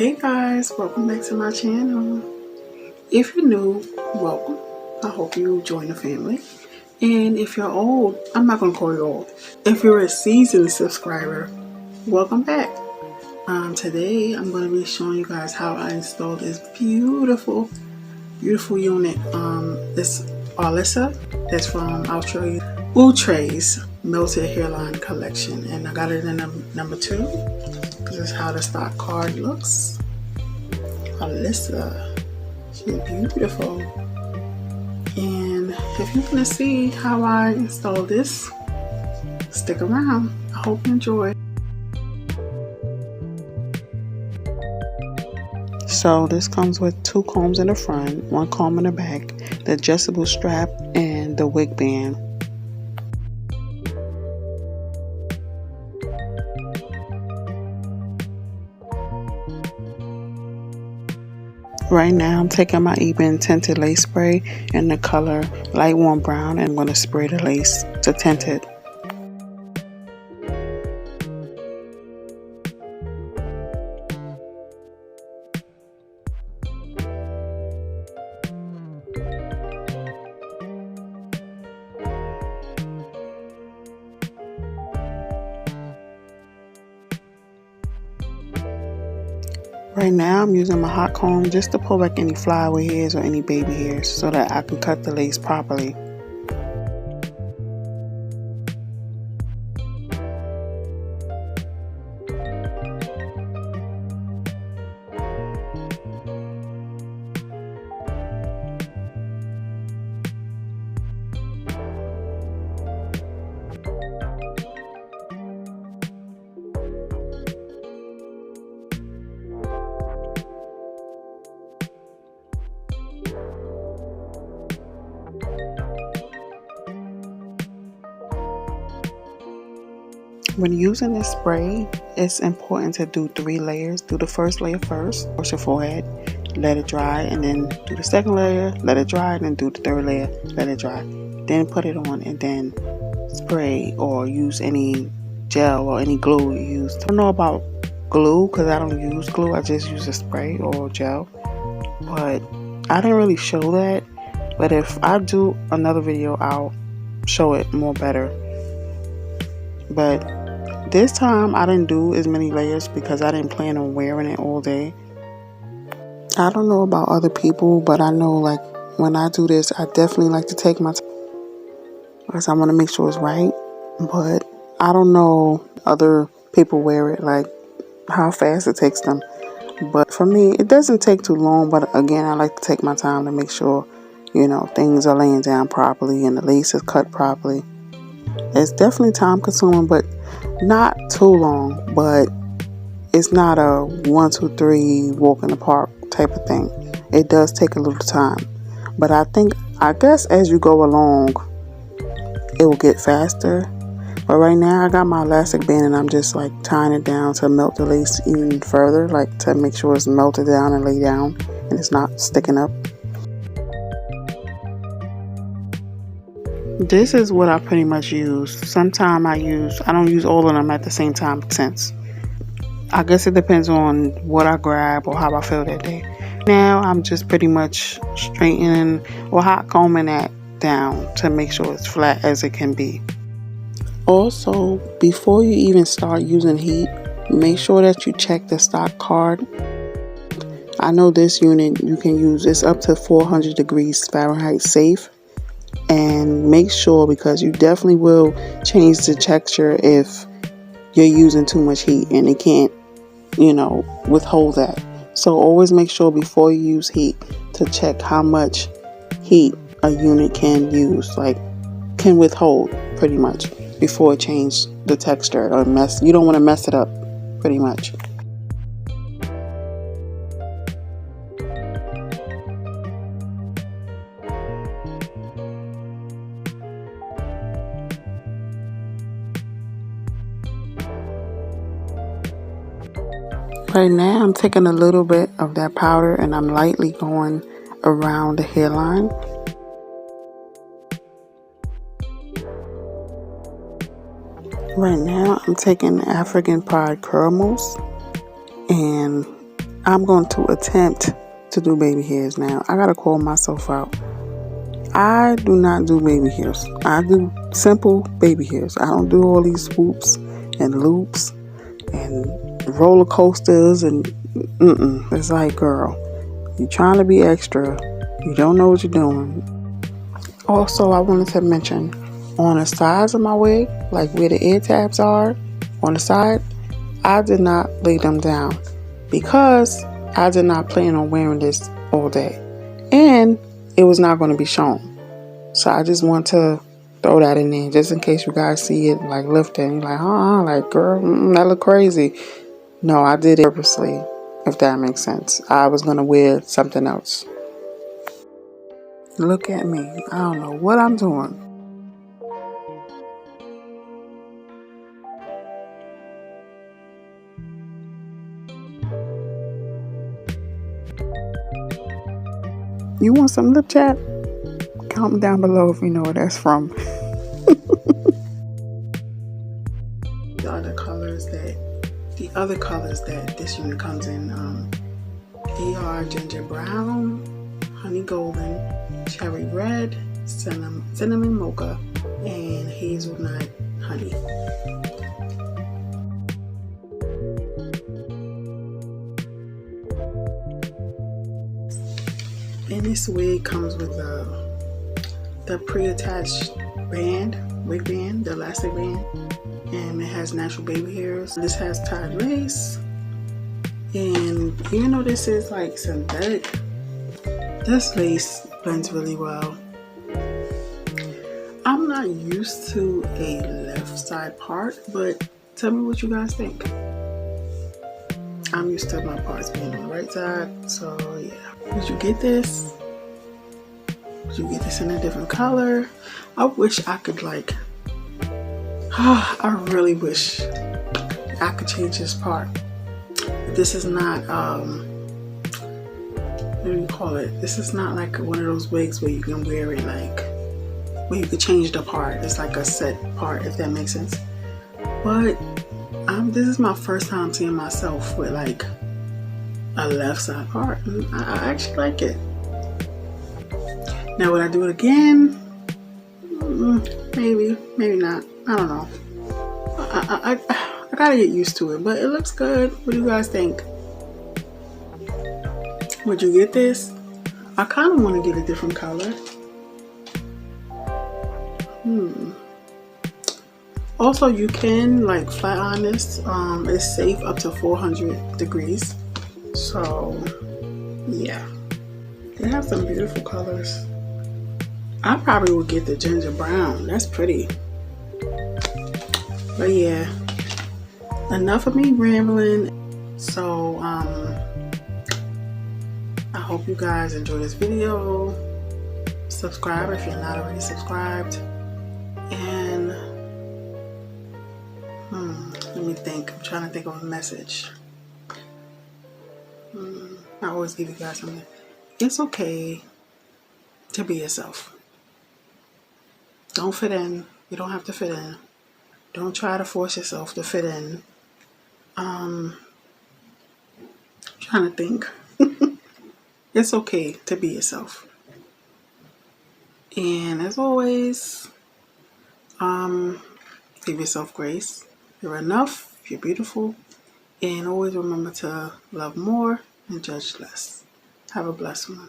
Hey guys, welcome back to my channel. If you're new, welcome. I hope you join the family. And if you're old, I'm not going to call you old. If you're a seasoned subscriber, welcome back. Today I'm going to be showing you guys how I installed this beautiful unit. This ARLISSA that's from Outre's Melted Hairline Collection, and I got it in number 2. This is how the stock card looks. ARLISSA, she's beautiful. And if you want to see how I installed this, stick around. I hope you enjoy. So this comes with 2 combs in the front, 1 comb in the back, the adjustable strap, and the wig band. Right now I'm taking my Ebin tinted lace spray in the color light warm brown, and I'm going to spray the lace to tint it. Right now I'm using my hot comb just to pull back any flower hairs or any baby hairs so that I can cut the lace properly. When using this spray, it's important to do 3 layers. Do the first layer first, wash your forehead, let it dry, and then do the second layer, let it dry, and then do the 3rd layer, let it dry. Then put it on and then spray or use any gel or any glue you use. I don't know about glue because I don't use glue, I just use a spray or gel. But I didn't really show that. But if I do another video, I'll show it more better. But this time I didn't do as many layers because I didn't plan on wearing it all day. I don't know about other people, but I know like when I do this, I definitely like to take my time because I want to make sure it's right. But I don't know other people wear it, like how fast it takes them. But for me, it doesn't take too long. But again, I like to take my time to make sure, you know, things are laying down properly and the lace is cut properly. It's definitely time consuming, but not too long. But it's not a 1, 2, 3 walk in the park type of thing. It does take a little time. But I guess as you go along, it will get faster. But right now I got my elastic band and I'm just like tying it down to melt the lace even further, like to make sure it's melted down and laid down and it's not sticking up. This is what I pretty much use. Sometimes I don't use all of them at the same time, since I guess it depends on what I grab or how I feel that day. Now I'm just pretty much straightening or hot combing that down to make sure it's flat as it can be. Also, before you even start using heat, make sure that you check the stock card. I know this unit you can use, it's up to 400 degrees Fahrenheit safe. And make sure, because you definitely will change the texture if you're using too much heat and it can't, you know, withhold that. So always make sure before you use heat to check how much heat a unit can use, like can withhold pretty much, before it changes the texture or mess. You don't want to mess it up pretty much. Right now I'm taking a little bit of that powder and I'm lightly going around the hairline. Right now I'm taking African Pride curl mousse and I'm going to attempt to do baby hairs now. I gotta call myself out. I do not do baby hairs. I do simple baby hairs. I don't do all these swoops and loops and roller coasters and It's like, girl, you're trying to be extra. You don't know what you're doing. Also, I wanted to mention on the sides of my wig, like where the ear tabs are on the side, I did not lay them down because I did not plan on wearing this all day. And it was not going to be shown. So I just want to throw that in there just in case you guys see it like lifting. Like, like, girl, that look crazy. No, I did it purposely, if that makes sense. I was going to wear something else. Look at me. I don't know what I'm doing. You want some lip chat? Comment down below if you know where that's from. The other colors that this unit comes in, they are ginger brown, honey golden, cherry red, cinnamon mocha, and hazelnut honey. And this wig comes with the pre-attached band, wig band, the elastic band, and it has natural baby hairs. This has tied lace, and even though this is like synthetic, this lace blends really well. I'm not used to a left side part, but tell me what you guys think. I'm used to my parts being on the right side, so yeah. Would you get this? Would you get this in a different color? I wish I could I really wish I could change this part. This is not, what do you call it? This is not like one of those wigs where you can wear it like, where you could change the part. It's like a set part, if that makes sense. But this is my first time seeing myself with like a left side part. I actually like it. Now would I do it again? Maybe, maybe not. I don't know. I gotta get used to it, but it looks good. What do you guys think? Would you get this? I kind of want to get a different color. Also, you can like flat iron this. It's safe up to 400 degrees. So, yeah. They have some beautiful colors. I probably would get the ginger brown. That's pretty. But yeah, enough of me rambling. So, I hope you guys enjoy this video. Subscribe if you're not already subscribed. And let me think. I'm trying to think of a message. I always give you guys something. It's okay to be yourself. Don't fit in. You don't have to fit in. Don't try to force yourself to fit in. I'm trying to think. It's okay to be yourself. And as always, give yourself grace. You're enough. You're beautiful. And always remember to love more and judge less. Have a blessed one.